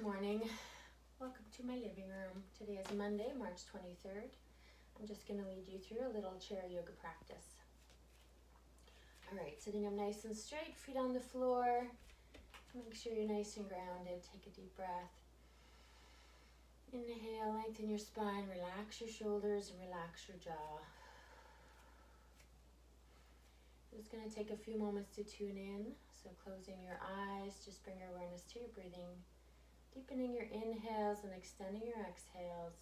morning. Welcome to my living room. Today is Monday, March 23rd. I'm just going to lead you through a little chair yoga practice. All right, sitting up nice and straight, feet on the floor. Make sure you're nice and grounded. Take a deep breath. Inhale, lengthen your spine, relax your shoulders and relax your jaw. Just going to take a few moments to tune in. So closing your eyes, just bring your awareness to your breathing. Deepening your inhales and extending your exhales.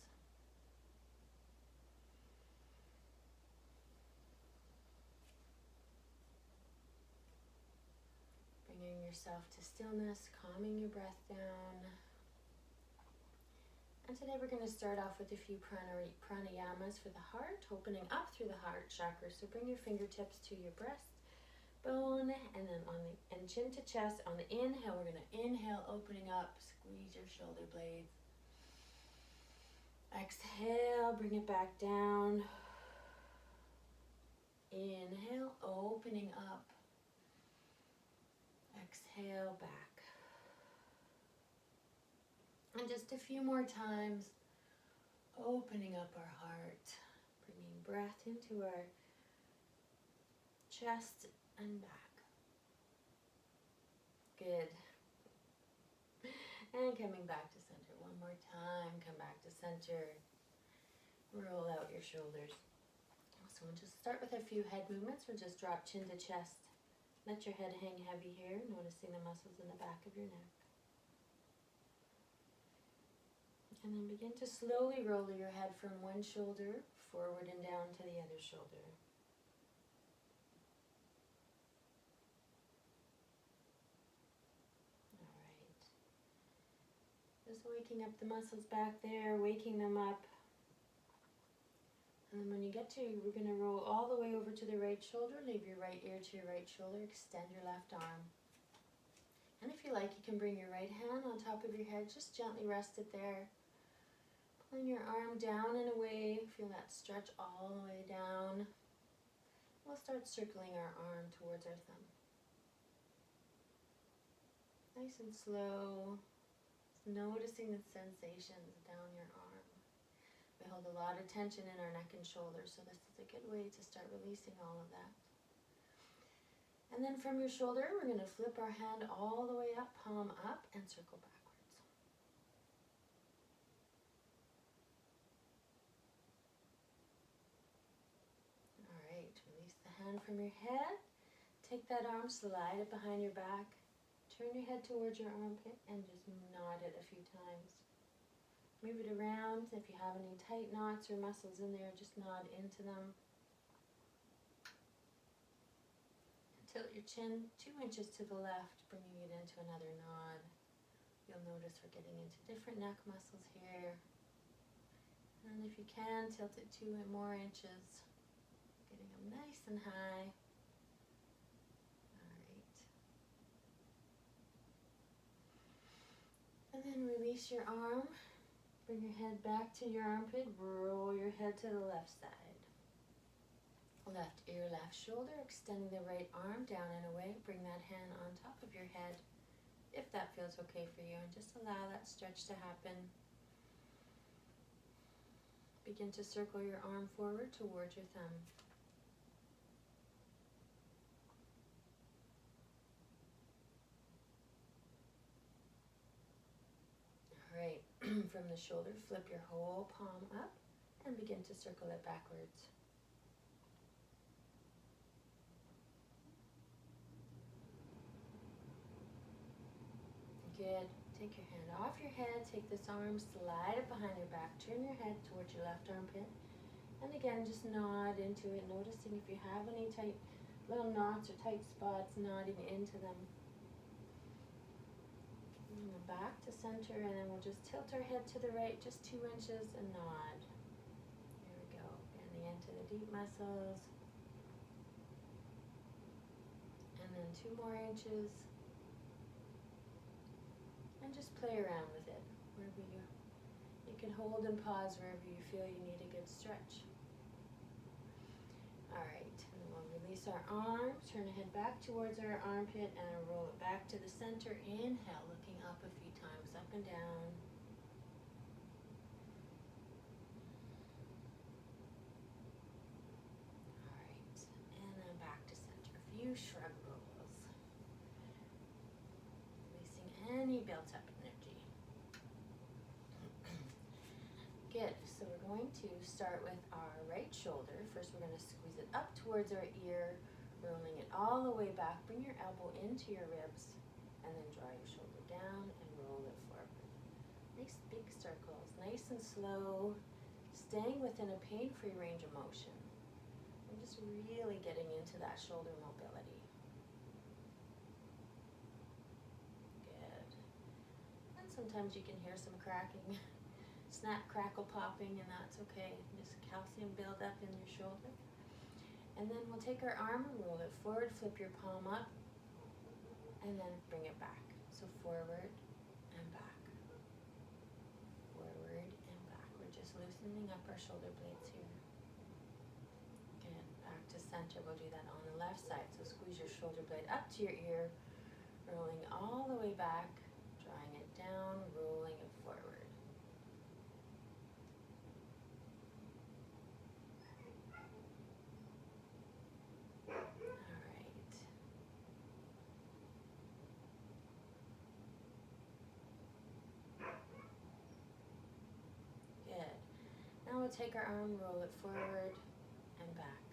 Bringing yourself to stillness, calming your breath down. And today we're going to start off with a few pranayamas for the heart, opening up through the heart chakra. So bring your fingertips to your breastbone and then and chin to chest. On the inhale, we're going to inhale, opening up, squeeze your shoulder blades. Exhale, bring it back down. Inhale, opening up. Exhale, back. And just a few more times, opening up our heart, bringing breath into our chest and back. Good. And coming back to center one more time. Come back to center. Roll out your shoulders. So we'll just start with a few head movements. We'll just drop chin to chest. Let your head hang heavy here, noticing the muscles in the back of your neck. And then begin to slowly roll your head from one shoulder forward and down to the other shoulder. All right. Just waking up the muscles back there, waking them up. And then when you get to, we're going to roll all the way over to the right shoulder. Leave your right ear to your right shoulder. Extend your left arm. And if you like, you can bring your right hand on top of your head. Just gently rest it there. Pulling your arm down and away. Feel that stretch all the way down. We'll start circling our arm towards our thumb. Nice and slow. Just noticing the sensations down your arm. We hold a lot of tension in our neck and shoulders, so this is a good way to start releasing all of that. And then from your shoulder, we're going to flip our hand all the way up, palm up, and circle backwards. Hand from your head, take that arm, slide it behind your back, turn your head towards your armpit and just nod it a few times. Move it around. If you have any tight knots or muscles in there, just nod into them. Tilt your chin 2 inches to the left, bringing it into another nod. You'll notice we're getting into different neck muscles here. And if you can, tilt it 2 more inches. Getting them nice and high. All right. And then release your arm. Bring your head back to your armpit. Roll your head to the left side. Left ear, left shoulder. Extending the right arm down and away. Bring that hand on top of your head, if that feels okay for you. And just allow that stretch to happen. Begin to circle your arm forward towards your thumb. Right, from the shoulder, flip your whole palm up and begin to circle it backwards. Good. Take your hand off your head, take this arm, slide it behind your back, turn your head towards your left armpit. And again, just nod into it, noticing if you have any tight little knots or tight spots, nodding into them. And then back to center, and then we'll just tilt our head to the right just 2 inches and nod. There we go. Bending into the deep muscles. And then 2 more inches. And just play around with it. Wherever you can hold and pause wherever you feel you need a good stretch. All right, and we'll Release our arms, turn the head back towards our armpit and roll it back to the center. Inhale, looking up a few times, up and down. Alright, and then back to center. A few shrug rolls. Releasing any built up energy. Good, so we're going to start with our right shoulder. First we're going to squeeze it up towards our ear, rolling it all the way back. Bring your elbow into your ribs and then draw your shoulder down and roll it forward. Nice big circles, nice and slow, staying within a pain-free range of motion. I'm just really getting into that shoulder mobility. Good. And sometimes you can hear some cracking. Snap, crackle, popping, and that's okay. Just calcium build up in your shoulder. And then we'll take our arm and roll it forward, flip your palm up, and then bring it back. So forward and back. Forward and back. We're just loosening up our shoulder blades here. Good. Back to center. We'll do that on the left side. So squeeze your shoulder blade up to your ear, rolling all the way back, drawing it down, rolling it forward. Now we'll take our arm, roll it forward and back,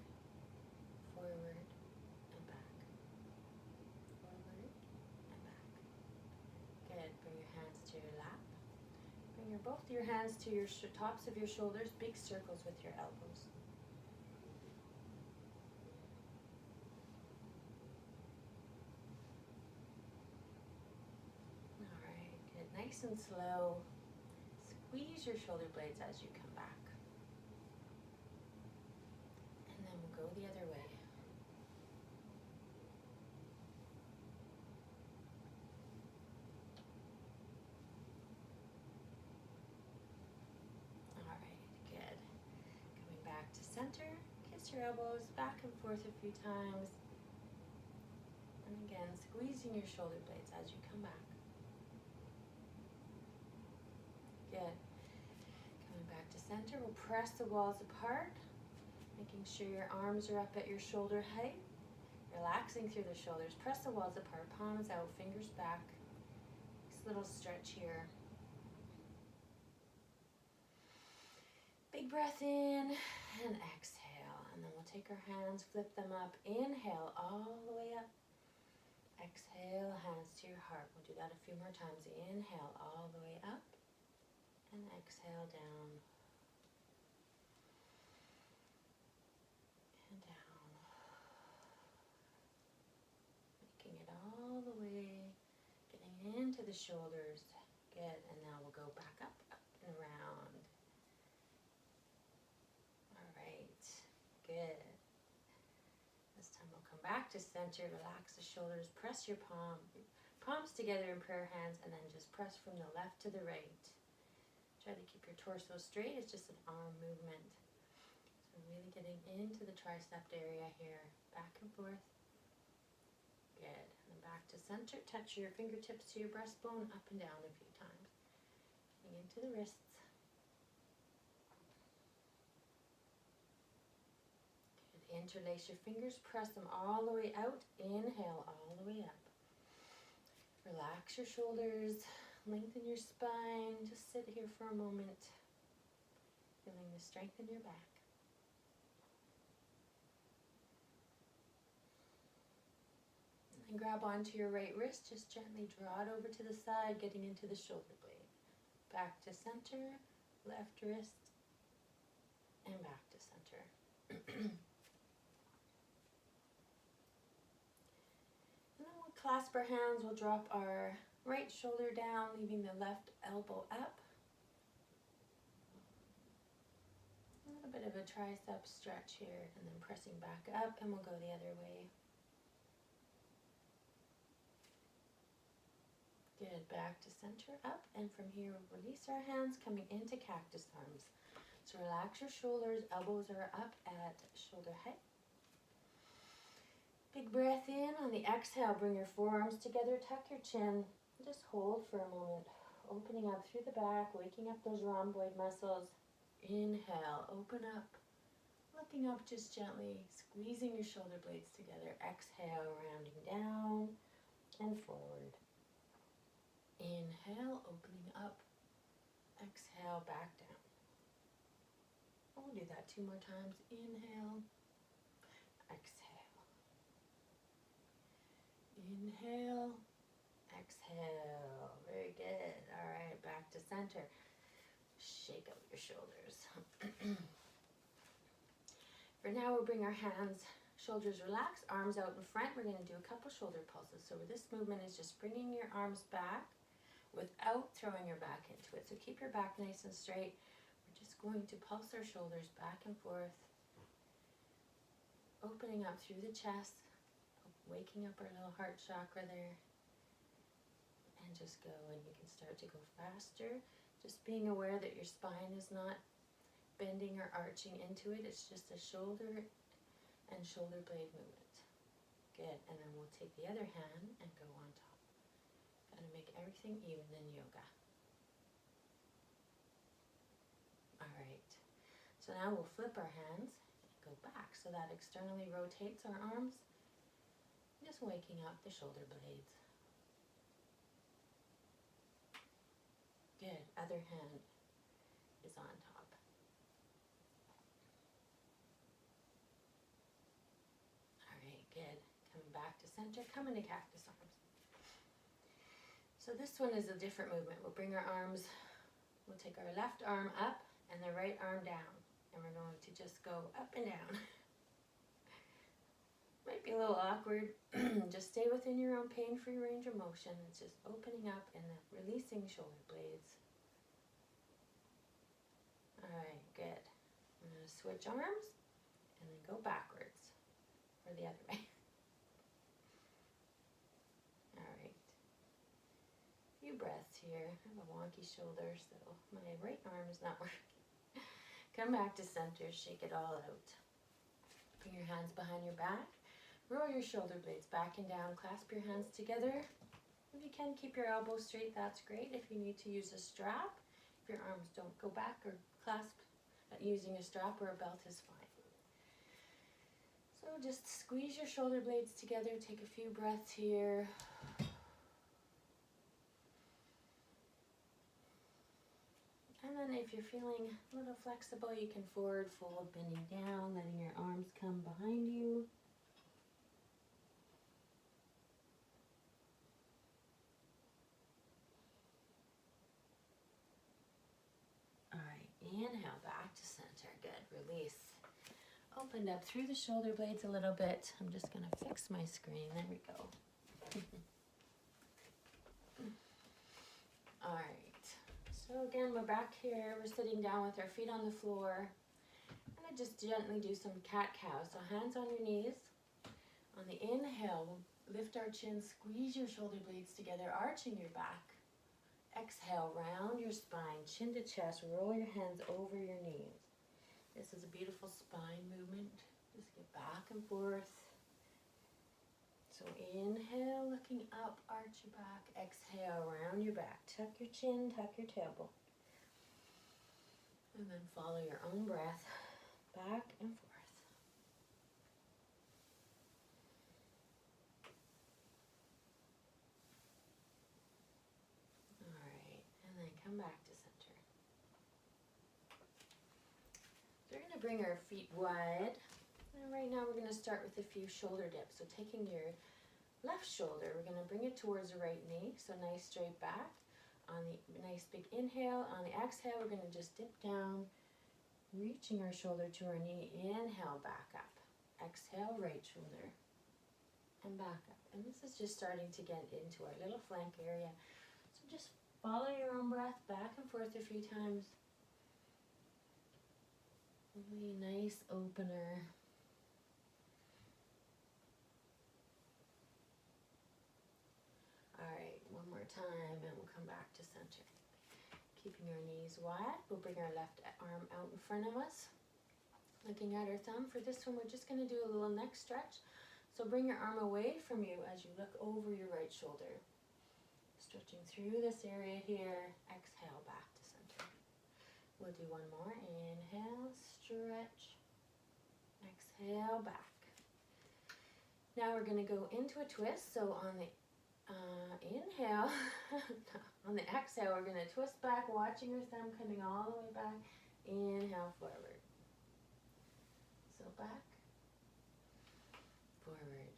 forward and back, forward and back. Good. Bring your hands to your lap. Bring both your hands to your tops of your shoulders, big circles with your elbows. All right, good. Nice and slow. Squeeze your shoulder blades as you come back. And then we'll go the other way. All right, good. Coming back to center, kiss your elbows back and forth a few times. And again, squeezing your shoulder blades as you come back. Good. Coming back to center, we'll press the walls apart, making sure your arms are up at your shoulder height, relaxing through the shoulders. Press the walls apart, palms out, fingers back. This little stretch here. Big breath in and exhale. And then we'll take our hands, flip them up. Inhale all the way up. Exhale, hands to your heart. We'll do that a few more times. Inhale all the way up. And exhale down and down, making it all the way, getting into the shoulders. Good, and now we'll go back up, up and around. All right, good. This time we'll come back to center, relax the shoulders, press your palms together in prayer hands, and then just press from the left to the right. Try to keep your torso straight. It's just an arm movement. So really getting into the tricep area here. Back and forth. Good. And then back to center. Touch your fingertips to your breastbone. Up and down a few times. Getting into the wrists. Good. Interlace your fingers. Press them all the way out. Inhale all the way up. Relax your shoulders. Lengthen your spine. Just sit here for a moment. Feeling the strength in your back. And grab onto your right wrist. Just gently draw it over to the side, getting into the shoulder blade. Back to center. Left wrist. And back to center. And then we'll clasp our hands. We'll drop our right shoulder down, leaving the left elbow up. A little bit of a tricep stretch here, and then pressing back up, and we'll go the other way. Good, back to center, up, and from here we'll release our hands, coming into cactus arms. So relax your shoulders, elbows are up at shoulder height. Big breath in. On the exhale, bring your forearms together, tuck your chin. Just hold for a moment. Opening up through the back, waking up those rhomboid muscles. Inhale, open up. Looking up just gently, squeezing your shoulder blades together. Exhale, rounding down and forward. Inhale, opening up. Exhale, back down. We'll do that 2 more times. Inhale, exhale. Inhale, exhale. Very good. All right, back to center. Shake out your shoulders. For now, we'll bring our hands, shoulders relaxed, arms out in front. We're going to do a couple shoulder pulses. So this movement is just bringing your arms back without throwing your back into it. So keep your back nice and straight. We're just going to pulse our shoulders back and forth, opening up through the chest, waking up our little heart chakra there, and just go. And you can start to go faster, just being aware that your spine is not bending or arching into it. It's just a shoulder and shoulder blade movement. Good. And then we'll take the other hand and go on top. Gotta make everything even in yoga. All right. So now we'll flip our hands and go back. So that externally rotates our arms. Just waking up the shoulder blades. Good. Other hand is on top. Good. Coming back to center, come into cactus arms. So this one is a different movement. We'll bring our arms, we'll take our left arm up and the right arm down. And we're going to just go up and down. Might be a little awkward. Just stay within your own pain-free range of motion. It's just opening up and releasing shoulder blades. All right, good. I'm going to switch arms and then go backwards. Or the other way. All right. Few breaths here. I have a wonky shoulder, so my right arm is not working. Come back to center, shake it all out. Bring your hands behind your back. Roll your shoulder blades back and down. Clasp your hands together. If you can, keep your elbows straight. That's great. If you need to use a strap, if your arms don't go back or clasp, using a strap or a belt is fine. So just squeeze your shoulder blades together, take a few breaths here. And then if you're feeling a little flexible, you can forward fold, bending down, letting your arms come behind you. All right, inhale back to center. Good, release. Opened up through the shoulder blades a little bit. I'm just going to fix my screen. There we go. All right. So again, we're back here. We're sitting down with our feet on the floor. I'm going to just gently do some cat-cow. So hands on your knees. On the inhale, we'll lift our chin, squeeze your shoulder blades together, arching your back. Exhale, round your spine, chin to chest. Roll your hands over your knees. This is a beautiful spine movement. Just get back and forth. So inhale, looking up, arch your back. Exhale, round your back. Tuck your chin, tuck your tailbone. And then follow your own breath back and forth. All right, and then come back to center. So we're going to bring our feet wide. And right now we're going to start with a few shoulder dips. So taking your left shoulder, we're going to bring it towards the right knee. So nice straight back. On the nice big inhale. On the exhale, we're going to just dip down, reaching our shoulder to our knee. Inhale, back up. Exhale, right shoulder. And back up. And this is just starting to get into our little flank area. So just follow your own breath back and forth a few times. Really nice opener. All right, one more time and we'll come back to center. Keeping our knees wide, we'll bring our left arm out in front of us. Looking at our thumb. For this one, we're just going to do a little neck stretch. So bring your arm away from you as you look over your right shoulder. Stretching through this area here. Exhale, back to center. We'll do one more. Inhale, stretch. Exhale, back. Now we're going to go into a twist. So on the inhale, on the exhale, we're going to twist back, watching your thumb coming all the way back. Inhale, forward. So back, forward.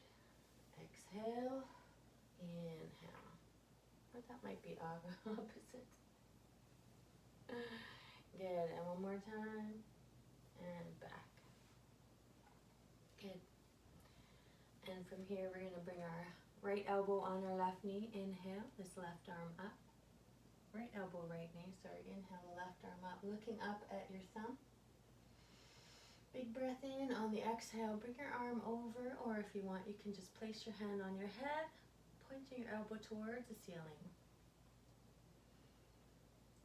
Exhale, inhale. Or that might be opposite. Good. And one more time. And back. Good. And from here, we're going to bring our right elbow on our left knee. Inhale, this left arm up. Right elbow, right knee. Sorry, inhale the left arm up. Looking up at your thumb. Big breath in. On the exhale, bring your arm over. Or if you want, you can just place your hand on your head, pointing your elbow towards the ceiling.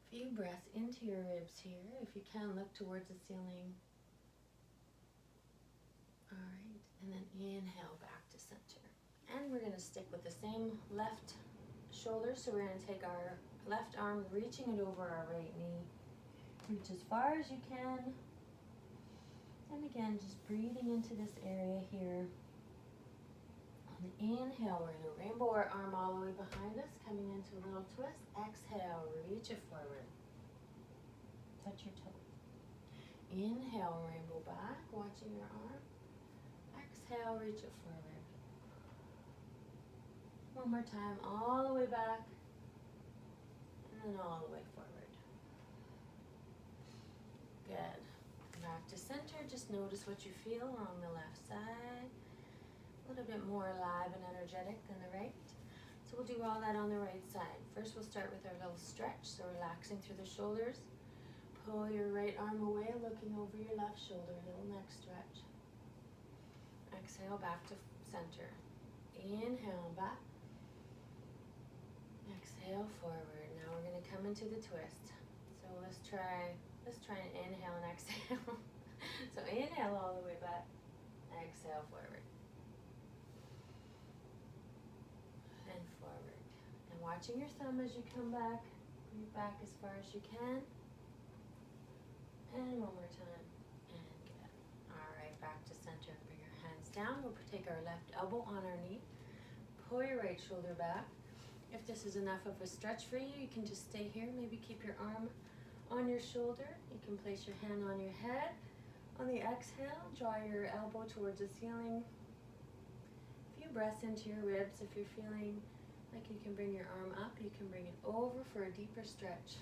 Few breaths into your ribs here. If you can, look towards the ceiling. All right, and then inhale back to center. And we're going to stick with the same left shoulder. So we're going to take our left arm, reaching it over our right knee. Reach as far as you can. And again, just breathing into this area here. On the inhale, we're going to rainbow our arm all the way behind us, coming into a little twist. Exhale, reach it forward. Touch your toes. Inhale, rainbow back, watching your arm. Exhale, reach it forward. One more time, all the way back, and then all the way forward. Good. Back to center, just notice what you feel along the left side. A little bit more alive and energetic than the right. So we'll do all that on the right side. First we'll start with our little stretch, so relaxing through the shoulders. Pull your right arm away, looking over your left shoulder, little neck stretch. Exhale, back to center. Inhale, back. Exhale, forward. Now we're going to come into the twist. So let's try and inhale and exhale. So inhale all the way back. Exhale, forward. And forward. And watching your thumb as you come back. Bring it back as far as you can. And one more time. And good. All right, back to center. Bring your hands down. We'll take our left elbow on our knee. Pull your right shoulder back. If this is enough of a stretch for you, you can just stay here. Maybe keep your arm on your shoulder. You can place your hand on your head. On the exhale, draw your elbow towards the ceiling. A few breaths into your ribs. If you're feeling like you can bring your arm up, you can bring it over for a deeper stretch.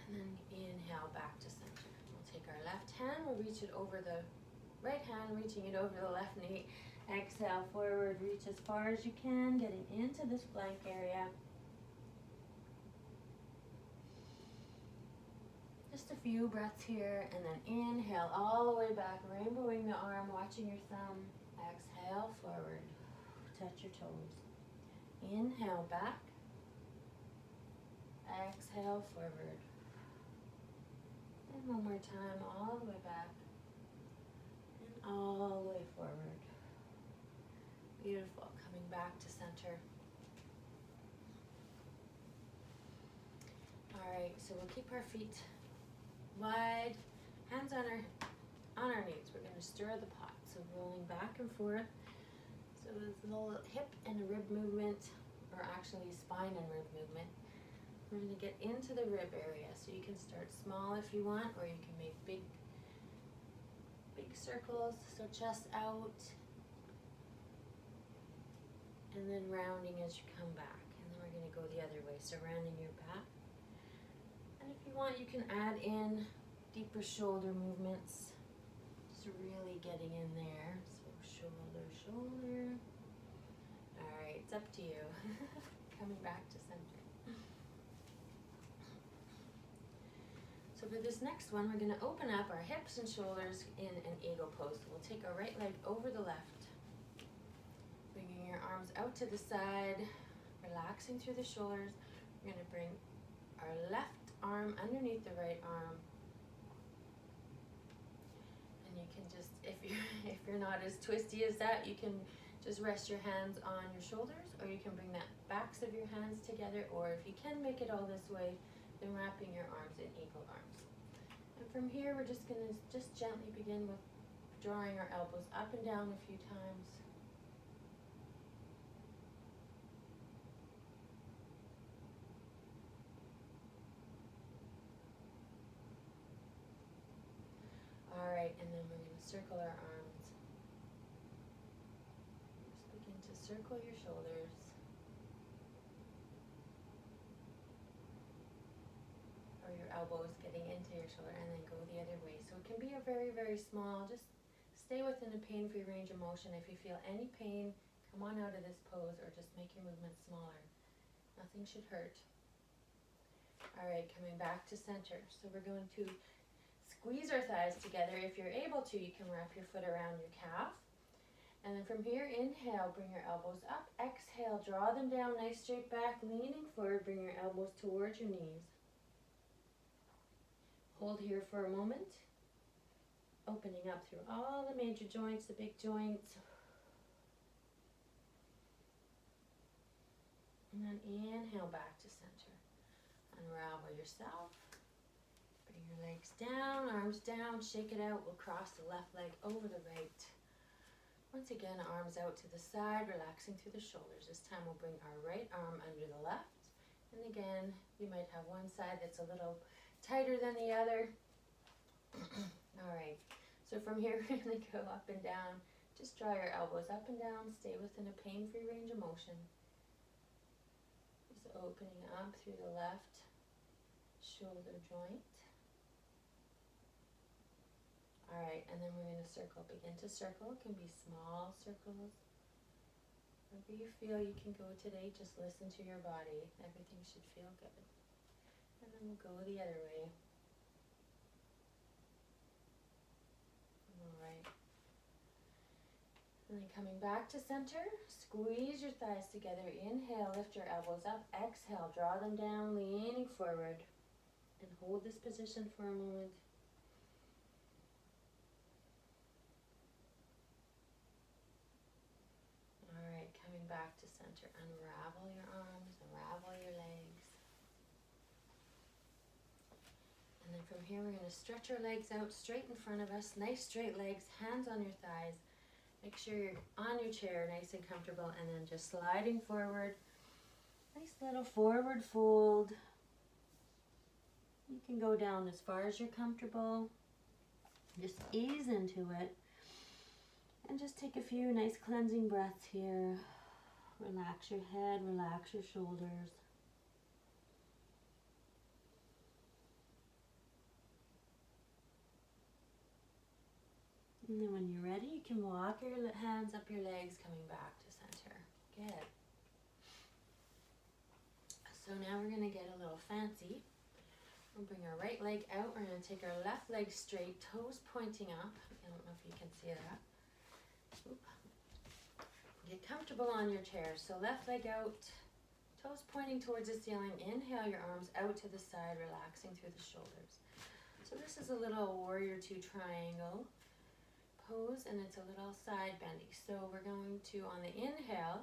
And then inhale back to center. We'll take our left hand, we'll reach it over the right hand, reaching it over the left knee. Exhale, forward, reach as far as you can, getting into this blank area. Just a few breaths here, and then inhale all the way back, rainbowing the arm, watching your thumb. Exhale, forward, touch your toes. Inhale, back. Exhale, forward. And one more time, all the way back. And all the way forward. Beautiful. Coming back to center. Alright, so we'll keep our feet wide, hands on our knees. We're going to stir the pot. So rolling back and forth. So it's a little hip and a rib movement, or actually spine and rib movement. We're going to get into the rib area. So you can start small if you want, or you can make big circles. So chest out. And then rounding as you come back. And then we're going to go the other way. So rounding your back. And if you want, you can add in deeper shoulder movements. Just really getting in there. So shoulder, shoulder. Alright, it's up to you. Coming back to center. So for this next one, we're going to open up our hips and shoulders in an eagle pose. So we'll take our right leg over the left. Bringing your arms out to the side. Relaxing through the shoulders. We're going to bring our left arm underneath the right arm. can just, if you're not as twisty as that, you can just rest your hands on your shoulders, or you can bring the backs of your hands together, or if you can make it all this way, then wrapping your arms in eagle arms. And from here, we're just gonna just gently begin with drawing our elbows up and down a few times. All right, and then we're gonna circle our arms. Just begin to circle your shoulders. Or your elbows getting into your shoulder, and then go the other way. So it can be a very, very small, just stay within a pain-free range of motion. If you feel any pain, come on out of this pose, or just make your movement smaller. Nothing should hurt. All right, coming back to center. So we're going to squeeze our thighs together. If you're able to, you can wrap your foot around your calf. And then from here, inhale, bring your elbows up. Exhale, draw them down, nice straight back, leaning forward, bring your elbows towards your knees. Hold here for a moment. Opening up through all the major joints, the big joints. And then inhale back to center. Unravel yourself. Bring your legs down, arms down, shake it out. We'll cross the left leg over the right. Once again, arms out to the side, relaxing through the shoulders. This time we'll bring our right arm under the left. And again, you might have one side that's a little tighter than the other. All right, so from here we're going to go up and down. Just draw your elbows up and down. Stay within a pain-free range of motion. Just opening up through the left shoulder joint. All right, and then we're going to circle. Begin to circle. It can be small circles. Wherever you feel you can go today, just listen to your body. Everything should feel good. And then we'll go the other way. All right. And then coming back to center, squeeze your thighs together. Inhale, lift your elbows up. Exhale, draw them down, leaning forward. And hold this position for a moment. Back to center. Unravel your arms, unravel your legs. And then from here we're going to stretch our legs out straight in front of us. Nice straight legs, hands on your thighs. Make sure you're on your chair, nice and comfortable, and then just sliding forward. Nice little forward fold. You can go down as far as you're comfortable. Just ease into it. And just take a few nice cleansing breaths here. Relax your head, relax your shoulders. And then when you're ready, you can walk your hands up your legs, coming back to center. Good. So now we're going to get a little fancy. We'll bring our right leg out. We're going to take our left leg straight, toes pointing up. I don't know if you can see that. Oop. Get comfortable on your chair. So left leg out, toes pointing towards the ceiling. Inhale your arms out to the side, relaxing through the shoulders. So this is a little warrior two triangle pose, and it's a little side bendy. So we're going to, on the inhale,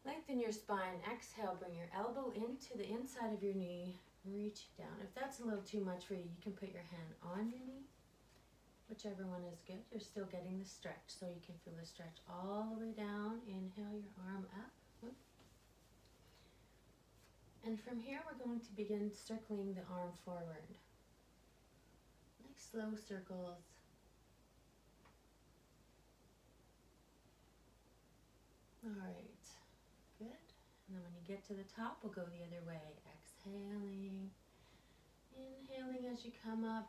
lengthen your spine. Exhale, bring your elbow into the inside of your knee, reach down. If that's a little too much for you, you can put your hand on your knee. Whichever one is good. You're still getting the stretch, so you can feel the stretch all the way down. Inhale your arm up. And from here, we're going to begin circling the arm forward. Nice slow circles. All right, good. And then when you get to the top, we'll go the other way. Exhaling, inhaling as you come up.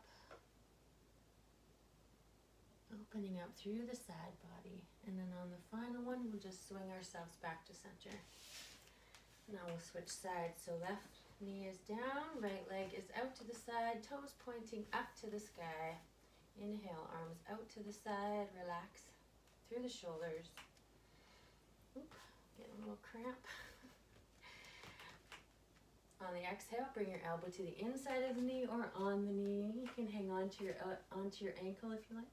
Opening up through the side body. And then on the final one, we'll just swing ourselves back to center. Now we'll switch sides. So left knee is down, right leg is out to the side, toes pointing up to the sky. Inhale, arms out to the side, relax through the shoulders. Oop, getting a little cramp. On the exhale, bring your elbow to the inside of the knee or on the knee. You can hang on to your onto your ankle if you like.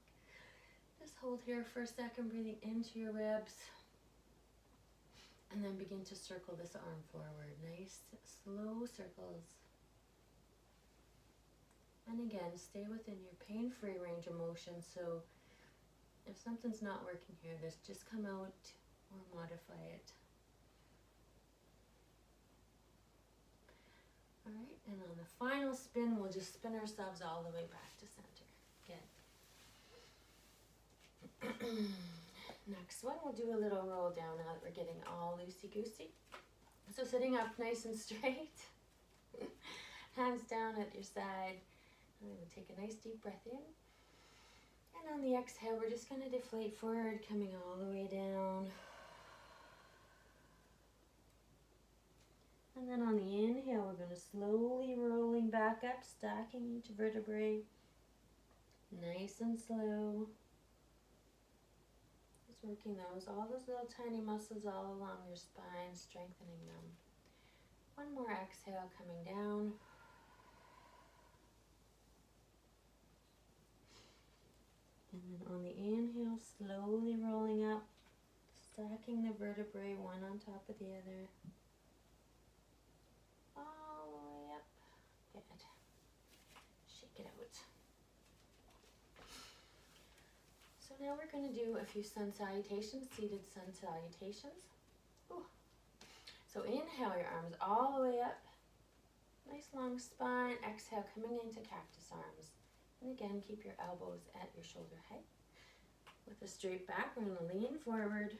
Just hold here for a second, breathing into your ribs. And then begin to circle this arm forward. Nice, slow circles. And again, stay within your pain-free range of motion. So if something's not working here, just come out or modify it. All right, and on the final spin, we'll just spin ourselves all the way back to center. Good. Next one, we'll do a little roll down now that we're getting all loosey-goosey. So sitting up nice and straight, hands down at your side. And then we'll take a nice deep breath in. And on the exhale, we're just going to deflate forward, coming all the way down. And then on the inhale, we're going to slowly rolling back up, stacking each vertebrae. Nice and slow. Just working all those little tiny muscles all along your spine, strengthening them. One more exhale, coming down. And then on the inhale, slowly rolling up, stacking the vertebrae one on top of the other. All the way up. Good. Shake it out. So now we're going to do a few sun salutations, seated sun salutations. Ooh. So inhale your arms all the way up. Nice long spine. Exhale, coming into cactus arms. And again, keep your elbows at your shoulder height. With a straight back, we're going to lean forward.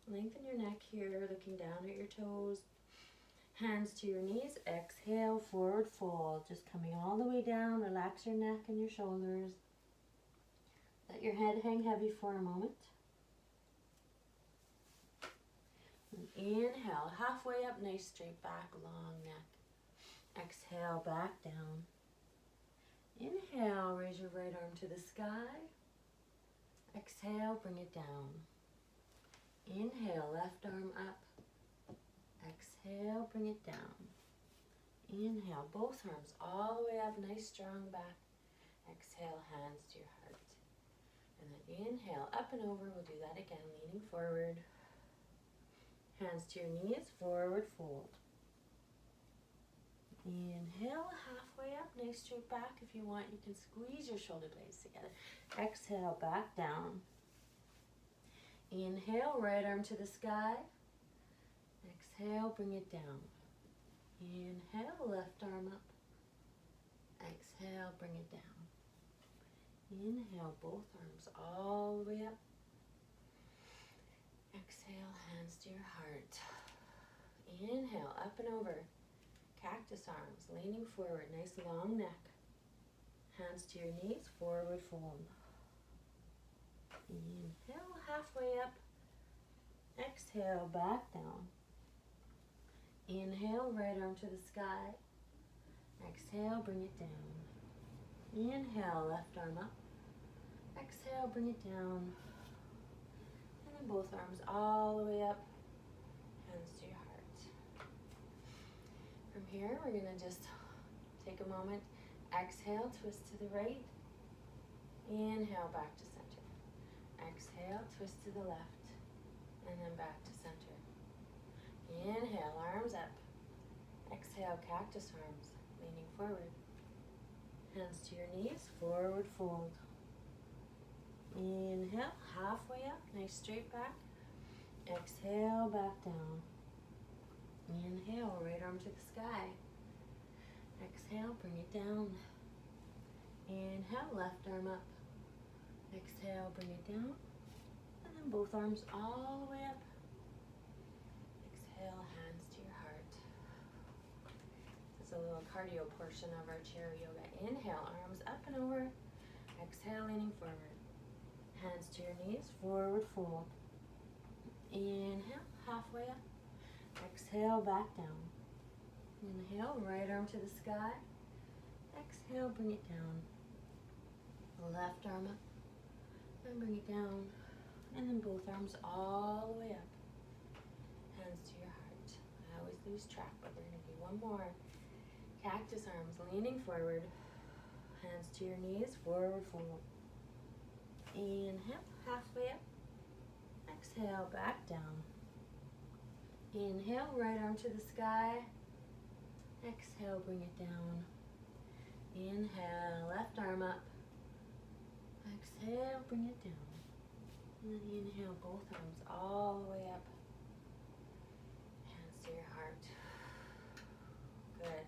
Lengthen your neck here, looking down at your toes. Hands to your knees. Exhale, forward fold. Just coming all the way down. Relax your neck and your shoulders. Let your head hang heavy for a moment. And inhale, halfway up, nice straight back, long neck. Exhale, back down. Inhale, raise your right arm to the sky. Exhale, bring it down. Inhale, left arm up. Exhale, bring it down. Inhale, both arms all the way up, nice strong back. Exhale, hands to your heart. And then inhale, up and over. We'll do that again, leaning forward. Hands to your knees, forward fold. Inhale, halfway up, nice straight back. If you want, you can squeeze your shoulder blades together. Exhale, back down. Inhale, right arm to the sky. Exhale, bring it down. Inhale, left arm up. Exhale, bring it down. Inhale, both arms all the way up. Exhale, hands to your heart. Inhale, up and over. Cactus arms, leaning forward, nice long neck. Hands to your knees, forward fold. Inhale, halfway up. Exhale, back down. Inhale, right arm to the sky. Exhale, bring it down. Inhale, left arm up. Exhale, bring it down. And then both arms all the way up. Hands to your heart. From here, we're going to just take a moment. Exhale, twist to the right. Inhale, back to center. Exhale, twist to the left. And then back to center. Inhale, arms up. Exhale, cactus arms, leaning forward. Hands to your knees, forward fold. Inhale, halfway up, nice straight back. Exhale, back down. Inhale, right arm to the sky. Exhale, bring it down. Inhale, left arm up. Exhale, bring it down. And then both arms all the way up. Exhale, hands to your heart. This is a little cardio portion of our chair yoga. Inhale, arms up and over. Exhale, leaning forward. Hands to your knees, forward fold. Inhale, halfway up. Exhale, back down. Inhale, right arm to the sky. Exhale, bring it down. Left arm up. And bring it down. And then both arms all the way up. Hands to your heart. I always lose track, but we're going to do one more. Cactus arms, leaning forward. Hands to your knees, forward fold. Inhale, halfway up. Exhale, back down. Inhale, right arm to the sky. Exhale, bring it down. Inhale, left arm up. Exhale, bring it down. And then inhale, both arms all the way up. Hands to your heart. Good.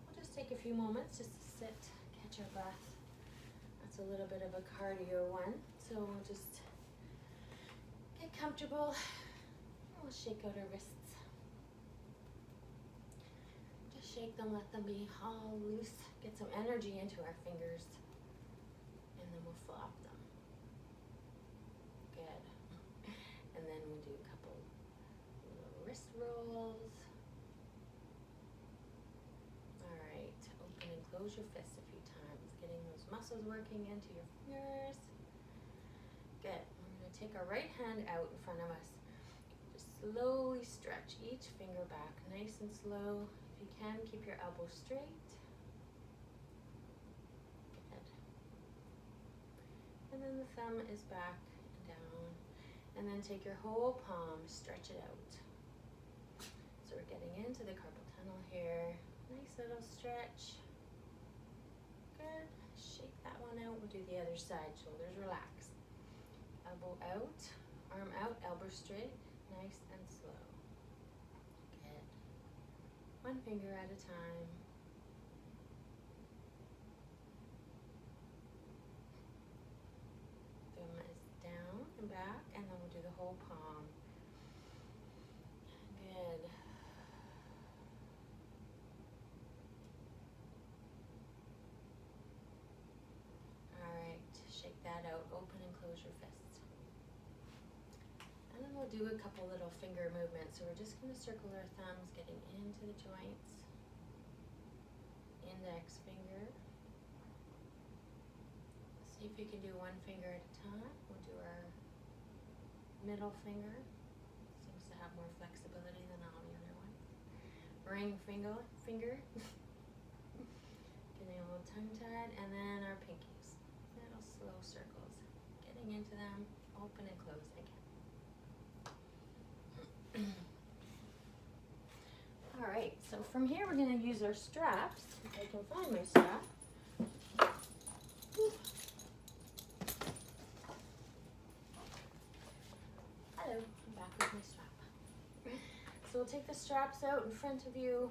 We'll just take a few moments just to sit, catch our breath. That's a little bit of a cardio one. So we'll just get comfortable. We'll shake out our wrists. Just shake them, let them be all loose. Get some energy into our fingers. And then we'll flop them. Good. And then we'll do a couple little wrist rolls. Alright, open and close your fists a few times. Getting those muscles working into your fingers. Good. We're going to take our right hand out in front of us. Just slowly stretch each finger back, nice and slow. If you can, keep your elbows straight. Good. And then the thumb is back and down. And then take your whole palm, stretch it out. So we're getting into the carpal tunnel here. Nice little stretch. Good. Shake that one out. We'll do the other side. Shoulders relaxed. Elbow out, arm out, elbow straight. Nice and slow. Good. One finger at a time. Thumb is down and back, and then we'll do the whole palm. Good. Alright, shake that out, open and close your fists. And then we'll do a couple little finger movements. So we're just going to circle our thumbs, getting into the joints. Index finger. See if you can do one finger at a time. We'll do our middle finger. Seems to have more flexibility than all the other ones. Ring finger. Getting a little tongue-tied. And then our pinkies. Little slow circles. Getting into them. Open and close again. Alright, so from here we're going to use our straps. If I can find my strap. Hello, I'm back with my strap. So we'll take the straps out in front of you,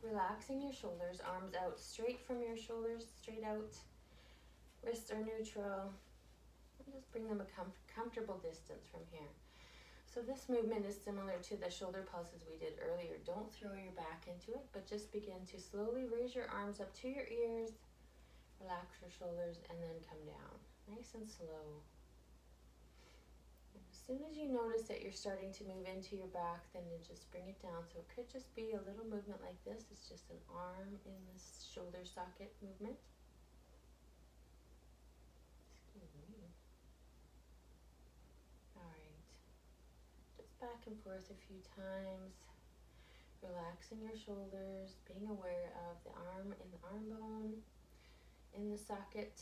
relaxing your shoulders, arms out straight from your shoulders, straight out. Wrists are neutral. And just bring them a comfortable distance from here. So this movement is similar to the shoulder pulses we did earlier. Don't throw your back into it, but just begin to slowly raise your arms up to your ears, relax your shoulders, and then come down. Nice and slow. And as soon as you notice that you're starting to move into your back, then you just bring it down. So it could just be a little movement like this. It's just an arm in this shoulder socket movement. Back and forth a few times, relaxing your shoulders, being aware of the arm in the arm bone, in the socket,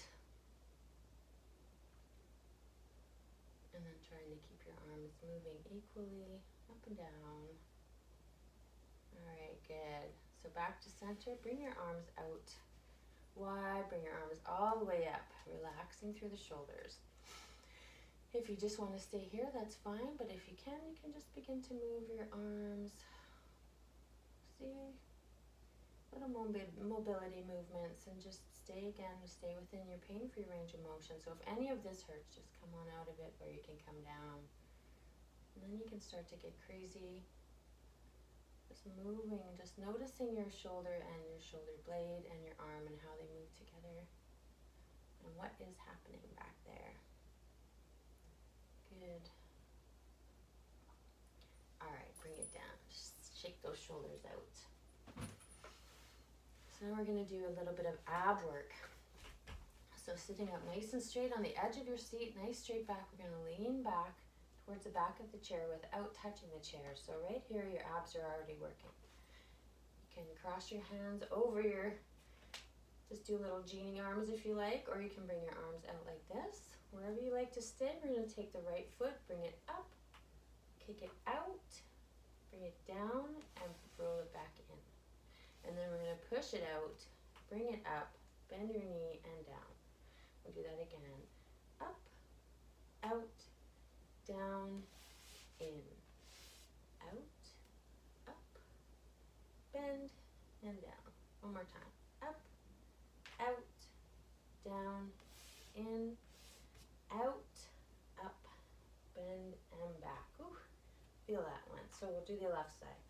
and then trying to keep your arms moving equally up and down. Alright, good. So back to center, bring your arms out wide, bring your arms all the way up, relaxing through the shoulders. If you just want to stay here, that's fine, but if you can just begin to move your arms. See? Little mobility movements, and just stay within your pain-free range of motion. So if any of this hurts, just come on out of it, or you can come down. And then you can start to get crazy. Just moving, just noticing your shoulder and your shoulder blade and your arm and how they move together. And what is happening back there. Good. Alright, bring it down. Just shake those shoulders out. So now we're going to do a little bit of ab work. So sitting up nice and straight on the edge of your seat, nice straight back. We're going to lean back towards the back of the chair without touching the chair. So right here, your abs are already working. You can cross your hands over just do little genie arms if you like, or you can bring your arms out like this. wherever you like to stay, we're going to take the right foot, bring it up, kick it out, bring it down, and roll it back in. And then we're going to push it out, bring it up, bend your knee, and down. We'll do that again. Up, out, down, in, out, up, bend, and down. One more time. Up, out, down, in, out, up, bend, and back. Ooh, feel that one. So we'll do the left side.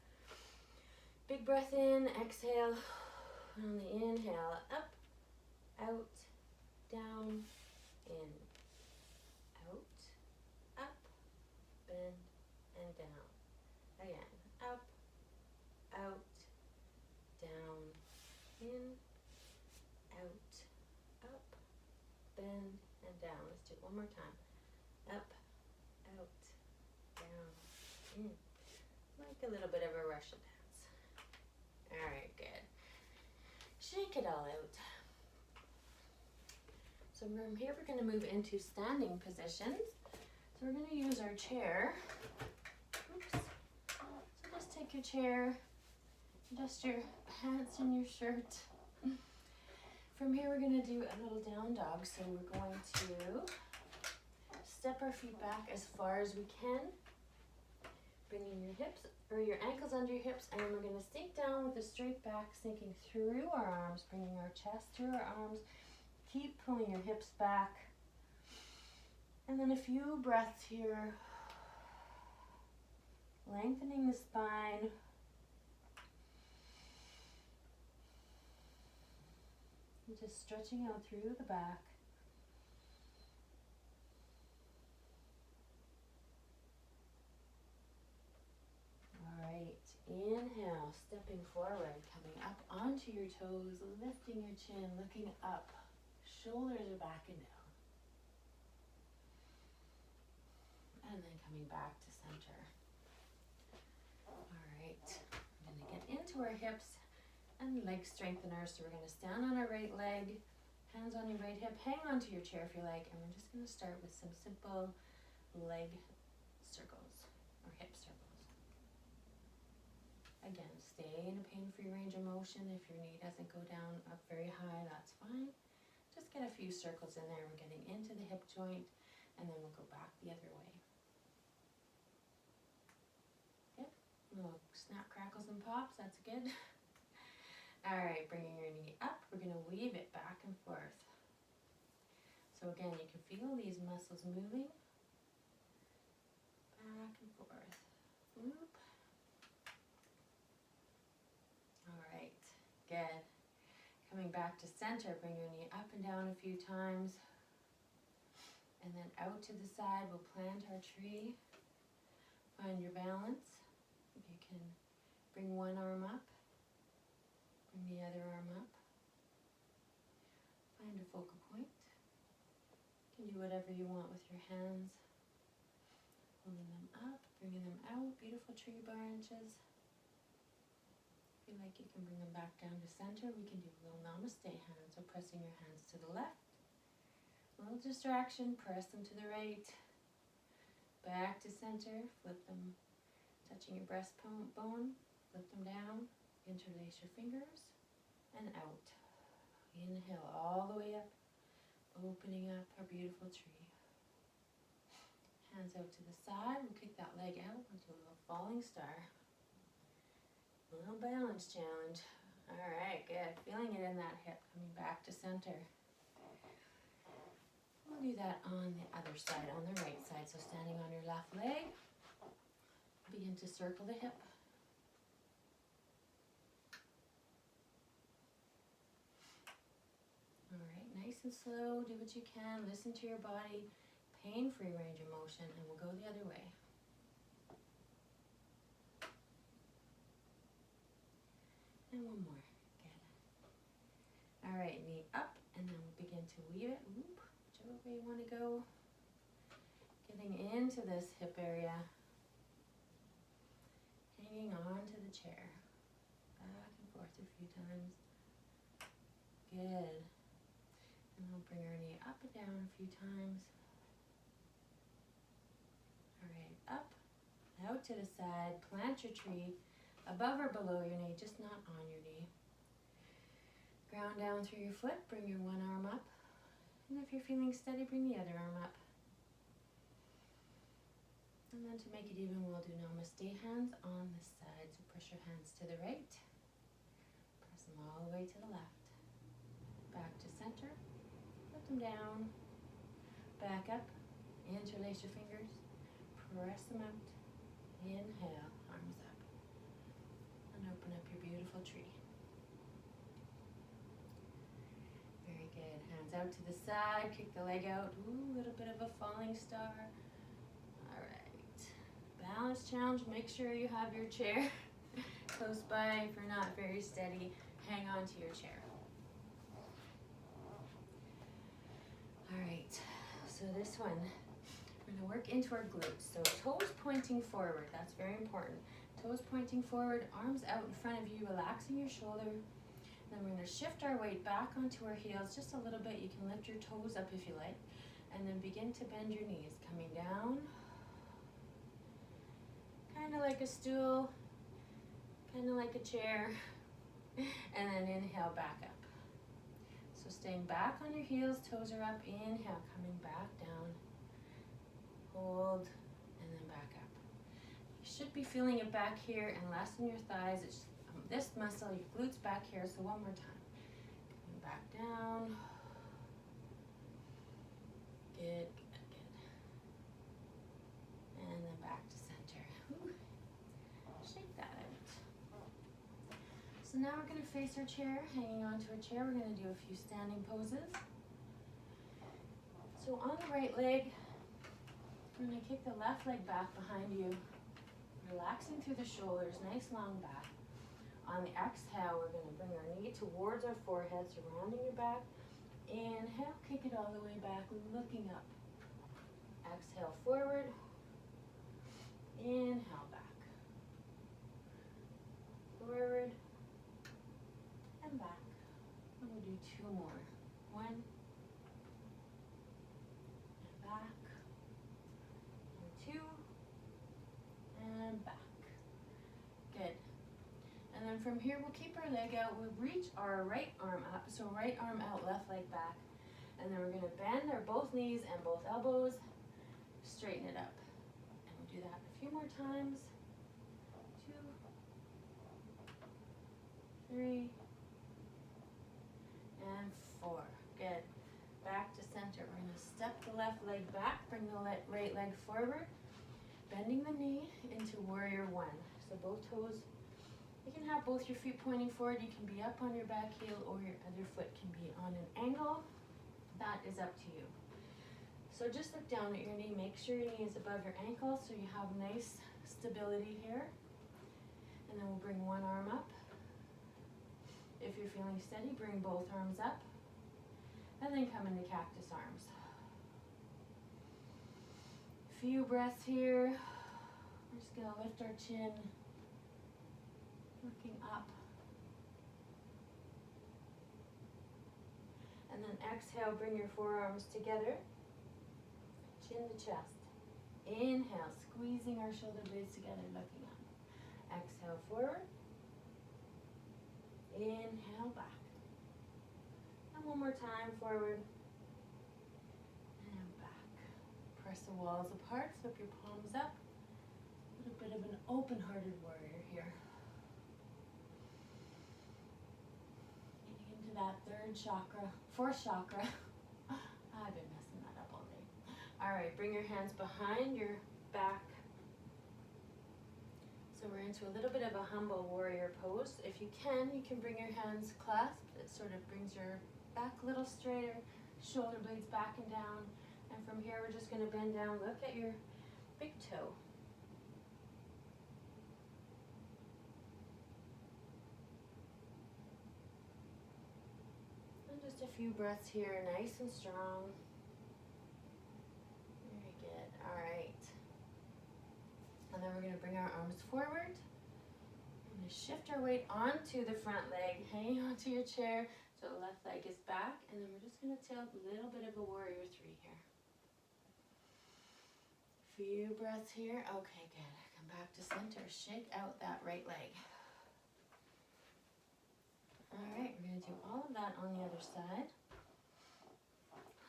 Big breath in, exhale. On the inhale, up, out, down, in, out, up, bend, and down. Again, up, out, down, in, out, up, bend, and down. Let's do it one more time. Up, out, down, in. Like a little bit of a Russian dance. All right, good. Shake it all out. So from here, we're going to move into standing positions. So we're going to use our chair. Oops. So just take your chair, adjust your pants and your shirt. From here, we're going to do a little down dog. So we're going to step our feet back as far as we can, bringing your hips or your ankles under your hips, and then we're going to sink down with a straight back, sinking through our arms, bringing our chest through our arms. Keep pulling your hips back. And then a few breaths here, lengthening the spine. And just stretching out through the back. All right, inhale, stepping forward, coming up onto your toes, lifting your chin, looking up. Shoulders are back and down. And then coming back to center. All right, we're going to get into our hips and leg strengtheners. So we're going to stand on our right leg, hands on your right hip, hang onto your chair if you like, and we're just going to start with some simple leg circles or hip circles. Again, stay in a pain-free range of motion. If your knee doesn't go down up very high, that's fine. Just get a few circles in there. We're getting into the hip joint, and then we'll go back the other way. Yep, little snap, crackles, and pops. That's good. All right, bringing your knee up. We're going to weave it back and forth. So again, you can feel these muscles moving. Back and forth. Whoop. All right, good. Coming back to center, bring your knee up and down a few times. And then out to the side, we'll plant our tree. Find your balance. You can bring one arm up, bring the other arm up. Find a focal point. You can do whatever you want with your hands. Pulling them up, bringing them out. Beautiful tree branches. If you like, you can bring them back down to center. We can do a little namaste hand, so pressing your hands to the left. A little distraction, press them to the right. Back to center, flip them, touching your breastbone, flip them down, interlace your fingers, and out. Inhale all the way up, opening up our beautiful tree. Hands out to the side, we'll kick that leg out, we'll do a little falling star. A little balance challenge. All right, good. Feeling it in that hip, coming back to center. We'll do that on the other side, on the right side. So standing on your left leg, begin to circle the hip. All right, nice and slow. Do what you can. Listen to your body. Pain-free range of motion, and we'll go the other way. And one more. Good. All right, knee up, and then we'll begin to weave it. Whoop, whichever way you want to go. Getting into this hip area. Hanging on to the chair. Back and forth a few times. Good. And we'll bring our knee up and down a few times. out to the side, plant your tree above or below your knee, just not on your knee. Ground down through your foot, bring your one arm up. And if you're feeling steady, bring the other arm up. And then to make it even, we'll do Namaste hands on the side. So press your hands to the right. Press them all the way to the left. Back to center. Put them down. Back up. Interlace your fingers. Press them out. Inhale, arms up. And open up your beautiful tree. Very good. Hands out to the side. Kick the leg out. Ooh, a little bit of a falling star. All right. Balance challenge. Make sure you have your chair close by. If you're not very steady, hang on to your chair. All right. So this one, we're going to work into our glutes. So toes pointing forward. That's very important. Toes pointing forward, arms out in front of you, relaxing your shoulder. Then we're going to shift our weight back onto our heels just a little bit. You can lift your toes up if you like. And then begin to bend your knees, coming down. Kind of like a stool, kind of like a chair. And then inhale, back up. So staying back on your heels, toes are up. Inhale, coming back down. Hold, and then back up. You should be feeling it back here and less in your thighs. It's this muscle, your glutes back here. So one more time. Coming back down. Good, good, good. And then back to center. Ooh. Shake that out. So now we're going to face our chair, hanging onto a chair. We're going to do a few standing poses. So on the right leg, we're going to kick the left leg back behind you, relaxing through the shoulders, nice long back. On the exhale, we're going to bring our knee towards our forehead, surrounding your back. Inhale, kick it all the way back, looking up. Exhale, forward. Inhale, back. Forward. And back. And we'll do two more. One. And back. And two. And back. Good. And then from here, we'll keep our leg out. We'll reach our right arm up. So right arm out, left leg back. And then we're going to bend our both knees and both elbows. Straighten it up. And we'll do that a few more times. 2, 3, and 4. Good. Back to center. We're going to step the left leg back. Bring the right leg forward. Bending the knee into warrior one. So both toes. You can have both your feet pointing forward. You can be up on your back heel, or your other foot can be on an angle. That is up to you. So just look down at your knee. Make sure your knee is above your ankle so you have nice stability here. And then we'll bring one arm up. If you're feeling steady, bring both arms up. And then come into cactus arms. Few breaths here. We're just going to lift our chin. Looking up. And then exhale, bring your forearms together. Chin to chest. Inhale, squeezing our shoulder blades together, looking up. Exhale, forward. Inhale, back. And one more time, forward. And back. Press the walls apart, flip your palms up. A little bit of an open-hearted warrior here. Getting into that fourth chakra. I've been messing that up all day. All right, bring your hands behind your back. So we're into a little bit of a humble warrior pose. If you can bring your hands clasped. It sort of brings your back a little straighter, shoulder blades back and down. And from here, we're just going to bend down. Look at your big toe. And just a few breaths here, nice and strong. Very good. All right. And then we're going to bring our arms forward. We're going to shift our weight onto the front leg, hanging onto your chair. So the left leg is back. And then we're just going to tilt a little bit of a warrior 3 here. Few breaths here. Okay, good. Come back to center. Shake out that right leg. All right, we're going to do all of that on the other side.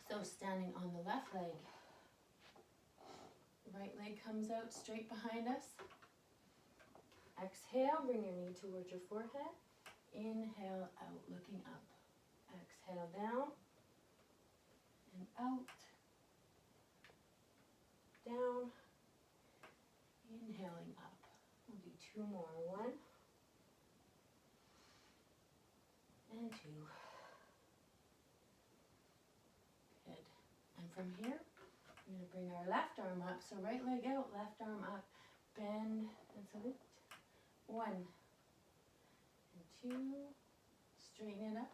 So standing on the left leg. Right leg comes out straight behind us. Exhale, bring your knee towards your forehead. Inhale, out, looking up. Exhale, down and out. Down. Inhaling up. We'll do two more. 1 and 2. Good. And from here, we're going to bring our left arm up. So right leg out, left arm up. Bend and salute. 1 and 2. Straighten it up.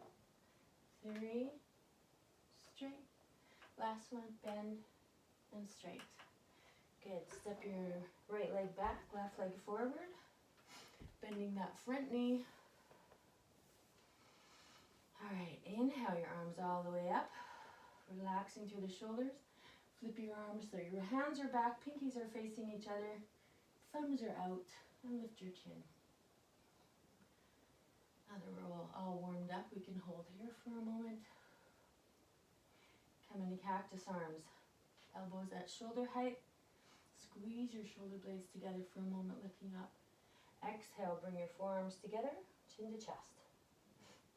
3. Straight. Last one. Bend and straight. Good. Step your right leg back, left leg forward. Bending that front knee. All right. Inhale your arms all the way up. Relaxing through the shoulders. Flip your arms so your hands are back, pinkies are facing each other, thumbs are out, and lift your chin. Now that we're all warmed up, we can hold here for a moment. Come into cactus arms. Elbows at shoulder height. Squeeze your shoulder blades together for a moment, looking up. Exhale, bring your forearms together, chin to chest.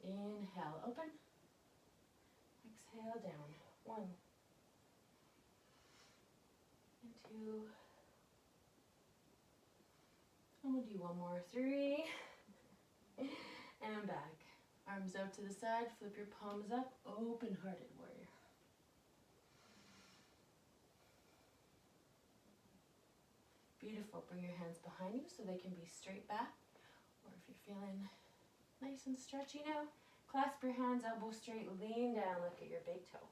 Inhale, open. Exhale, down. 1 and 2. And we'll do one more. 3. And back. Arms out to the side, flip your palms up, open-hearted warrior. Beautiful. Bring your hands behind you so they can be straight back. Or if you're feeling nice and stretchy now, clasp your hands, elbow straight, lean down, look at your big toe.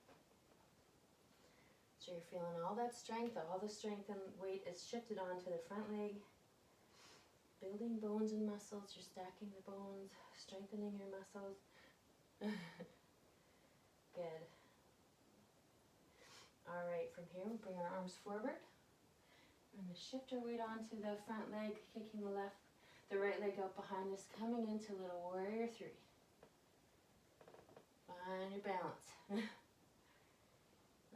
So you're feeling all that strength, all the strength and weight is shifted onto the front leg. Building bones and muscles, you're stacking the bones, strengthening your muscles. Good. All right, from here we'll bring our arms forward. We're going to shift our weight onto the front leg, kicking the right leg out behind us, coming into little warrior 3. Find your balance.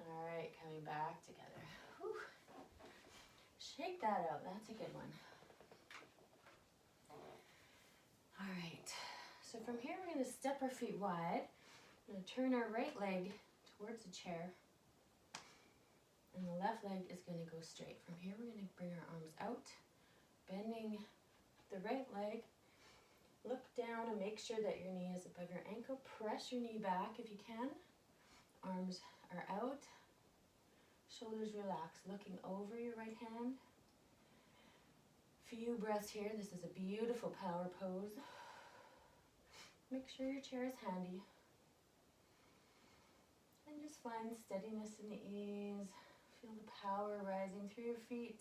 All right, coming back together. Whew. Shake that out. That's a good one. All right. So from here, we're going to step our feet wide. We're going to turn our right leg towards the chair. And the left leg is going to go straight. From here, we're going to bring our arms out, bending the right leg. Look down and make sure that your knee is above your ankle. Press your knee back if you can. Arms are out. Shoulders relaxed. Looking over your right hand. Few breaths here. This is a beautiful power pose. Make sure your chair is handy. And just find steadiness in the ease. Feel the power rising through your feet.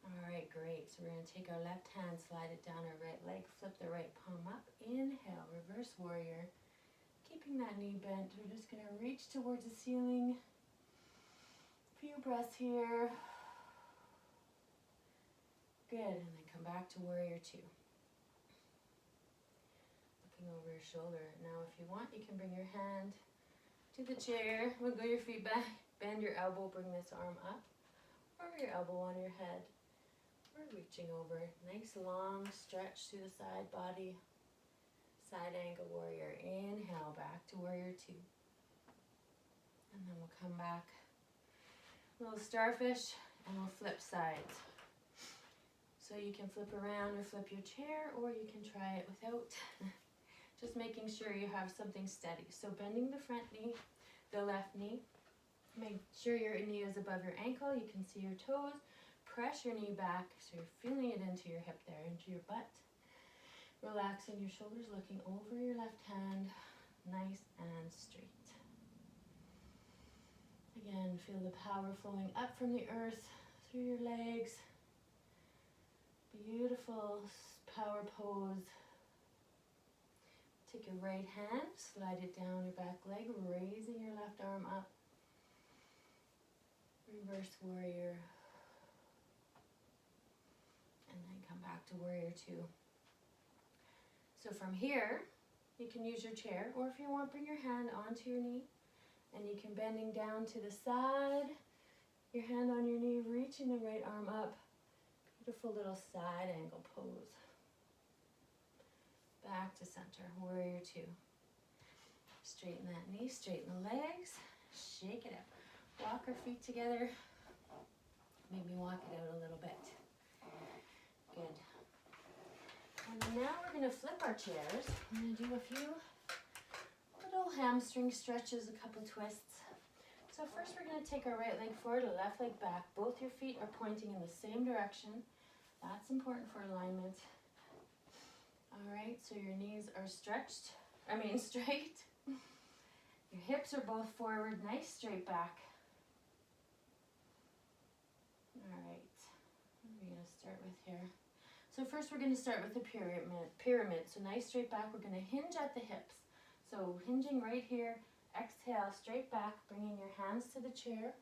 All right, great. So we're going to take our left hand, slide it down our right leg, flip the right palm up. Inhale, reverse warrior. Keeping that knee bent, we're just going to reach towards the ceiling. Few breaths here. Good, and then come back to warrior 2. Looking over your shoulder. Now if you want, you can bring your hand to the chair, wiggle your feet back, bend your elbow, bring this arm up, or your elbow on your head. We're reaching over. Nice long stretch through the side body. Side angle warrior. Inhale, back to warrior 2. And then we'll come back. Little starfish, and we'll flip sides. So you can flip around or flip your chair, or you can try it without. Just making sure you have something steady. So bending the front knee, the left knee. Make sure your knee is above your ankle. You can see your toes. Press your knee back so you're feeling it into your hip there, into your butt. Relaxing your shoulders, looking over your left hand, nice and straight. Again, feel the power flowing up from the earth, through your legs. Beautiful power pose. take your right hand, slide it down your back leg, raising your left arm up. Reverse warrior. And then come back to warrior two. So from here, you can use your chair, or if you want, bring your hand onto your knee, and you can bending down to the side, your hand on your knee, reaching the right arm up. Beautiful little side angle pose. Back to center, warrior two. Straighten that knee, straighten the legs, shake it out. Walk our feet together. Maybe walk it out a little bit. Good. And now we're going to flip our chairs. I'm going to do a few little hamstring stretches, a couple twists. So first we're going to take our right leg forward, left leg back. Both your feet are pointing in the same direction. That's important for alignment. All right, so your knees are straight. Your hips are both forward, nice straight back. All right, what are we going to start with here? So first we're going to start with the pyramid. So nice straight back. We're going to hinge at the hips. So hinging right here. Exhale, straight back, bringing your hands to the chair.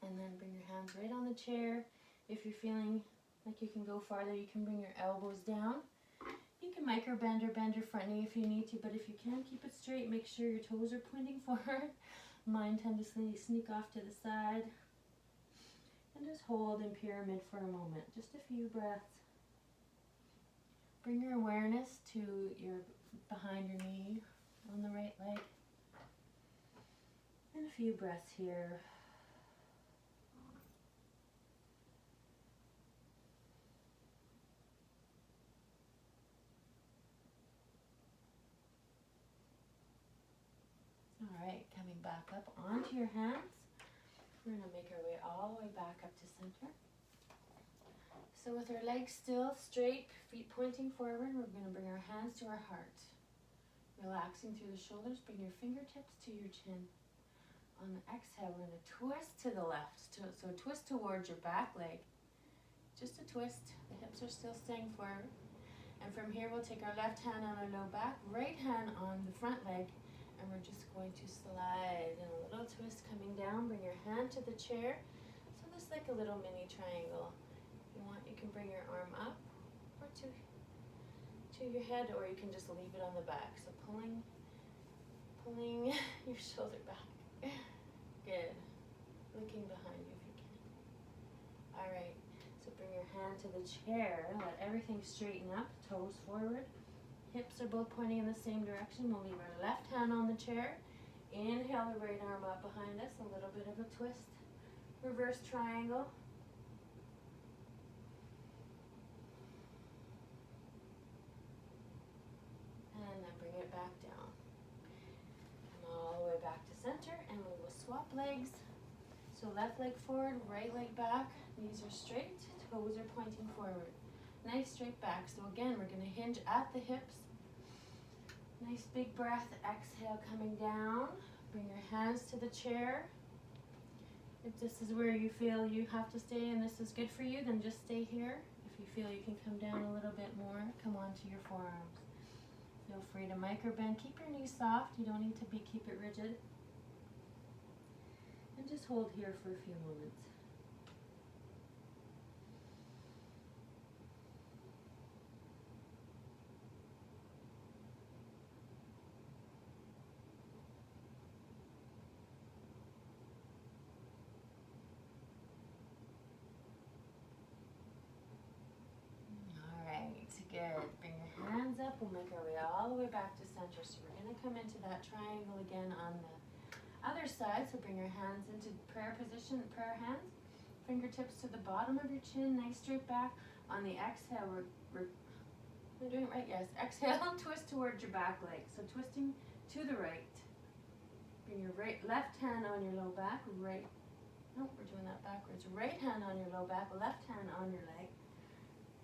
And then bring your hands right on the chair. If you're feeling like you can go farther, you can bring your elbows down. You can micro bend or bend your front knee if you need to, but if you can, keep it straight. Make sure your toes are pointing forward. Mine tend to sneak off to the side. And just hold in pyramid for a moment, just a few breaths. Bring your awareness to your behind your knee on the right leg. And a few breaths here. All right, coming back up onto your hands. We're going to make our way all the way back up to center. So with our legs still straight, feet pointing forward, we're going to bring our hands to our heart. Relaxing through the shoulders, bring your fingertips to your chin. On the exhale, we're going to twist to the left. So twist towards your back leg. Just a twist. The hips are still staying forward. And from here, we'll take our left hand on our low back, right hand on the front leg, and we're just going to slide in a little twist coming down. Bring your hand to the chair. So this is like a little mini triangle. If you want, you can bring your arm up or to your head, or you can just leave it on the back. So pulling your shoulder back. Good. Looking behind you if you can. All right. So bring your hand to the chair. Let everything straighten up. Toes forward. Hips are both pointing in the same direction. We'll leave our left hand on the chair. Inhale the right arm up behind us. A little bit of a twist. Reverse triangle. And then bring it back down. Come all the way back to center, and we will swap legs. So left leg forward, right leg back. Knees are straight, toes are pointing forward. Nice straight back. So again, we're going to hinge at the hips. Nice big breath. Exhale, coming down. Bring your hands to the chair. If this is where you feel you have to stay and this is good for you, then just stay here. If you feel you can come down a little bit more, come onto your forearms. Feel free to micro bend. Keep your knees soft. You don't need to keep it rigid. And just hold here for a few moments. Good. Bring your hands up. We'll make our way all the way back to center. So we're going to come into that triangle again on the other side. So bring your hands into prayer position, prayer hands. Fingertips to the bottom of your chin. Nice straight back. On the exhale, we're doing it right? Yes. Exhale, twist towards your back leg. So twisting to the right. Bring your left hand on your low back. Right. Nope, we're doing that backwards. Right hand on your low back. Left hand on your leg.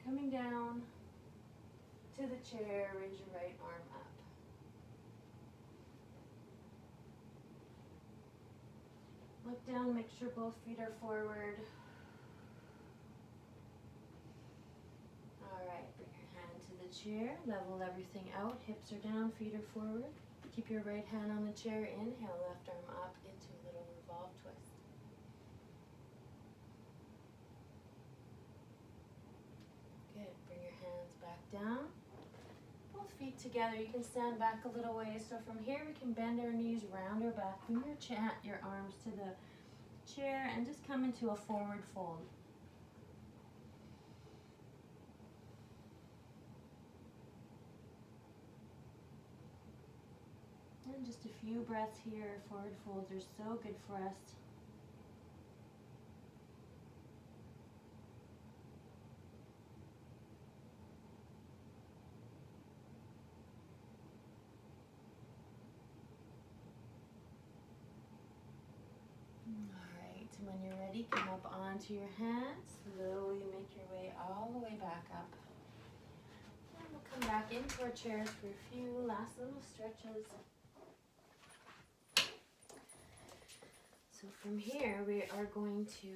Coming down to the chair, raise your right arm up. Look down, make sure both feet are forward. All right, bring your hand to the chair, level everything out, hips are down, feet are forward. Keep your right hand on the chair, inhale, left arm up into a little revolve twist. Good, bring your hands back down. Both feet together, you can stand back a little ways. So from here we can bend our knees, round our back, bring your arms to the chair and just come into a forward fold. And just a few breaths here. Forward folds are so good for us. Alright, when you're ready, come up onto your hands. Slowly make your way all the way back up. And we'll come back into our chairs for a few last little stretches. So from here, we are going to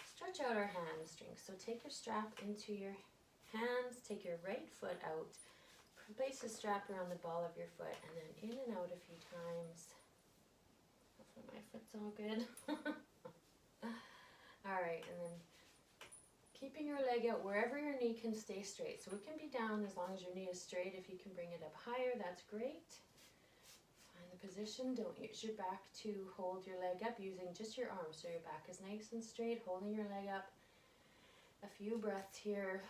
stretch out our hamstrings. So take your strap into your hands, take your right foot out, place the strap around the ball of your foot, and then in and out a few times. Hopefully my foot's all good. Alright, and then keeping your leg out wherever your knee can stay straight. So it can be down as long as your knee is straight. If you can bring it up higher, that's great. Position. Don't use your back to hold your leg up, using just your arms so your back is nice and straight, holding your leg up. A few breaths here.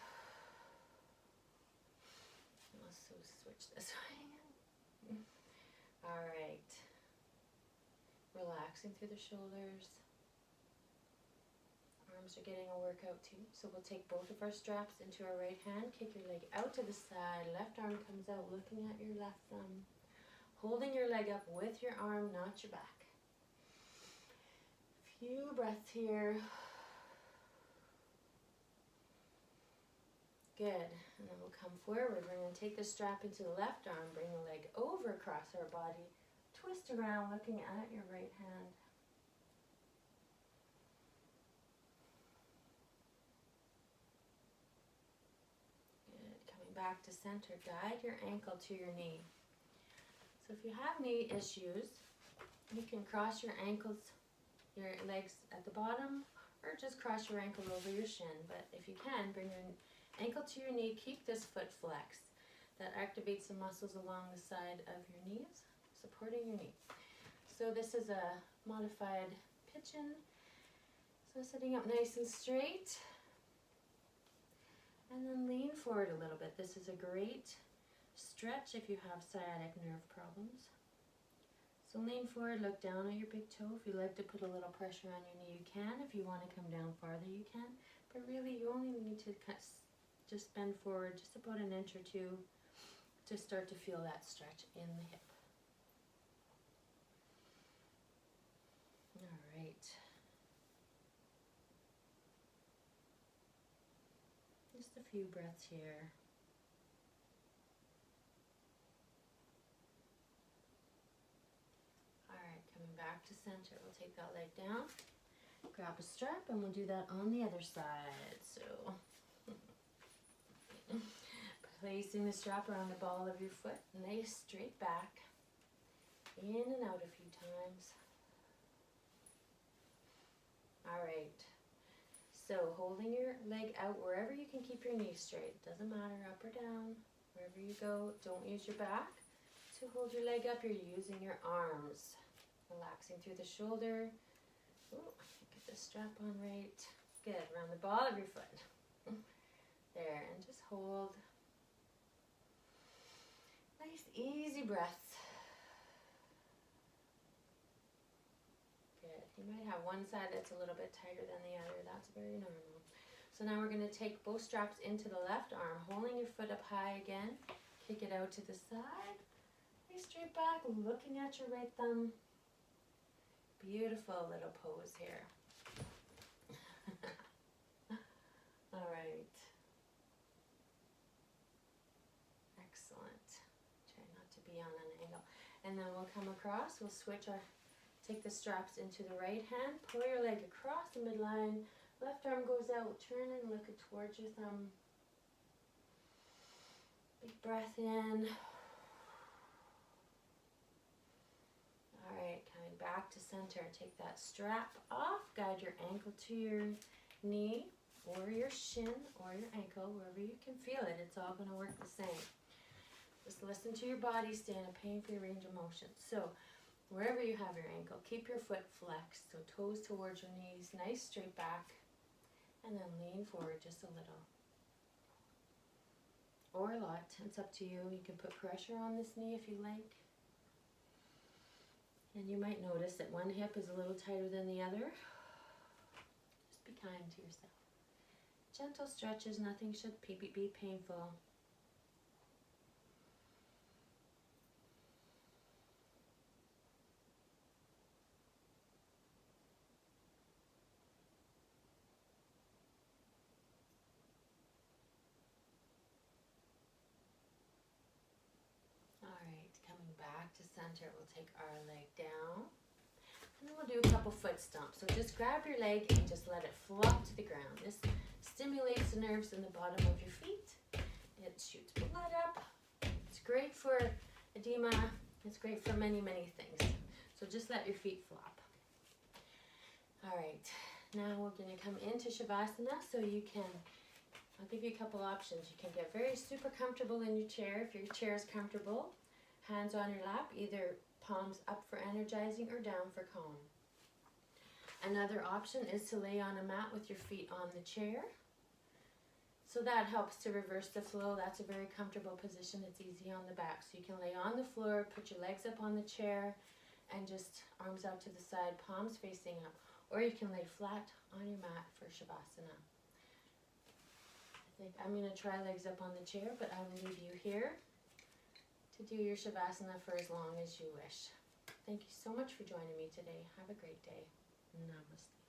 Let's switch this way. All right. Relaxing through the shoulders. Arms are getting a workout too. So we'll take both of our straps into our right hand, kick your leg out to the side, left arm comes out looking at your left thumb. Holding your leg up with your arm, not your back. Few breaths here. Good. And then we'll come forward. We're going to take the strap into the left arm, bring the leg over across our body, twist around looking at your right hand. Good. Coming back to center, guide your ankle to your knee. So if you have knee issues, you can cross your ankles, your legs at the bottom, or just cross your ankle over your shin. But if you can, bring your ankle to your knee, keep this foot flexed. That activates the muscles along the side of your knees, supporting your knee. So this is a modified pigeon. So sitting up nice and straight. And then lean forward a little bit. This is a great stretch if you have sciatic nerve problems. So lean forward, look down at your big toe. If you like to put a little pressure on your knee, you can. If you want to come down farther, you can. But really, you only need to just bend forward just about an inch or two to start to feel that stretch in the hip. All right. Just a few breaths here. Back to center. We'll take that leg down, grab a strap, and we'll do that on the other side. So placing the strap around the ball of your foot, nice straight back, in and out a few times. All right. So holding your leg out wherever you can keep your knees straight. Doesn't matter, up or down, wherever you go. Don't use your back to hold your leg up. You're using your arms. Relaxing through the shoulder. Ooh, get the strap on right. Good, around the ball of your foot. There, and just hold. Nice, easy breaths. Good. You might have one side that's a little bit tighter than the other. That's very normal. So now we're going to take both straps into the left arm, holding your foot up high again. Kick it out to the side. Nice straight back, looking at your right thumb. Beautiful little pose here. All right. Excellent. Try not to be on an angle. And then we'll come across. We'll take the straps into the right hand. Pull your leg across the midline. Left arm goes out. Turn and look towards your thumb. Big breath in. Alright, coming back to center. Take that strap off. Guide your ankle to your knee or your shin or your ankle, wherever you can feel it. It's all going to work the same. Just listen to your body. Stay in a pain-free range of motion. So, wherever you have your ankle, keep your foot flexed. So, toes towards your knees, nice straight back. And then lean forward just a little. Or a lot. It's up to you. You can put pressure on this knee if you like. And you might notice that one hip is a little tighter than the other. Just be kind to yourself. Gentle stretches, nothing should be painful. Alright, coming back to center, we'll take our leg down. And then we'll do a couple foot stomps. So just grab your leg and just let it flop to the ground. This stimulates the nerves in the bottom of your feet. It shoots blood up. It's great for edema. It's great for many, many things. So just let your feet flop. Alright, now we're going to come into Shavasana. So you can, I'll give you a couple options. You can get very super comfortable in your chair if your chair is comfortable. Hands on your lap, either palms up for energizing or down for calm. Another option is to lay on a mat with your feet on the chair. So that helps to reverse the flow. That's a very comfortable position. It's easy on the back. So you can lay on the floor, put your legs up on the chair, and just arms out to the side, palms facing up. Or you can lay flat on your mat for Shavasana. I think I'm going to try legs up on the chair, but I will leave you here to do your Shavasana for as long as you wish. Thank you so much for joining me today. Have a great day. Namaste.